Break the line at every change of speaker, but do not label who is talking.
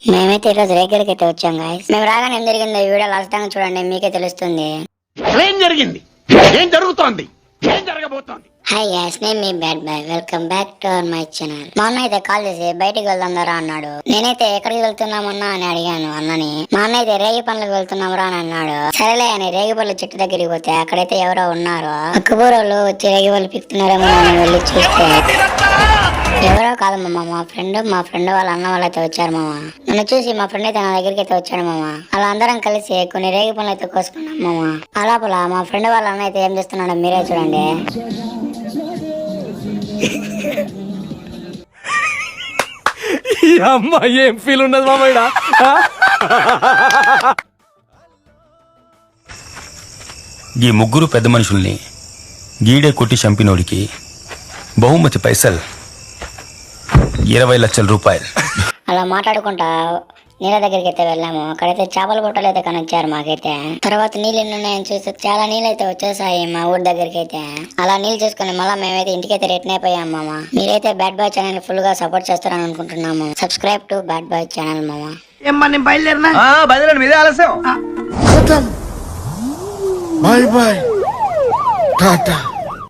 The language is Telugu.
మేమైతే ఈరోజు రేగడికి అయితే వచ్చాం గాయస్. మేము రాగానే ఏం జరిగిందో ఈ వీడియో లాస్ట్ దాకా చూడండి, మీకే తెలుస్తుంది.
ఏం జరిగింది, ఏం జరుగుతోంది, ఏం జరగబోతోంది.
హాయ్ గాయస్, నేను మీ bad boy. Welcome back to our my channel. మా అన్న అయితే కాల్ చేసి బయటికి వెళ్దాం రా అన్నాడు. నేనైతే ఎక్కడికి వెళ్తున్నామన్నా అని అడిగాను అన్నని. మా అన్న అయితే రేగి పనులకు వెళ్తున్నాం రా అని అన్నాడు. సరేలే అని రేగి పళ్ళు చెట్టు దగ్గరికి పోతే అక్కడైతే ఎవరో ఉన్నారు. అక్కబూరోళ్ళు వచ్చి రేగి పళ్ళు పిక్తున్నారేమో అని వెళ్ళి చూస్తే ఎవరో కాదు మామ, మా ఫ్రెండ్ వాళ్ళ అన్న వాళ్ళైతే వచ్చారు మామ. నన్ను చూసి మా ఫ్రెండ్ అయితే నా దగ్గరికి అయితే వచ్చాడు మామ. అలా అందరం కలిసి కొన్ని రేగి పనులు అయితే కోసుకున్నాం మామ. అలాపలా మా ఫ్రెండ్ వాళ్ళ అన్న అయితే ఏం చేస్తున్నాడో మీరే చూడండి.
ఏం ఫీల్ ఉండదు మామయ్య.
ఈ ముగ్గురు పెద్ద మనుషుల్ని గీడే కొట్టి చంపినోడికి బహుమతి పైసలు 20 లక్షల రూపాయలు.
అలా మాట్లాడుకుంటా నీళ్ళ దగ్గరికి అయితే వెళ్ళాము. అక్కడైతే చేపల బుట్టలు అయితే కనొచ్చారు మాకైతే. తర్వాత నీళ్ళు ఎన్ని ఉన్నాయని చూసి చాలా నీళ్ళు అయితే వచ్చేసాయి మా ఊరి దగ్గరికి అయితే. అలా నీళ్ళు చూసుకుని మళ్ళీ మేమైతే ఇంటికైతే రిటర్న్ అయిపోయాం మామ. మీరైతే బ్యాడ్ బాయ్ ఛానల్ ఫుల్ గా సపోర్ట్ చేస్తారని అనుకుంటున్నాము. Subscribe to bad boy channel మామ.
ఏమ్మా నేను బయలుదేరినా?
బయలుదేరండి, మీదే ఆలస్యం.
Bye bye Tata.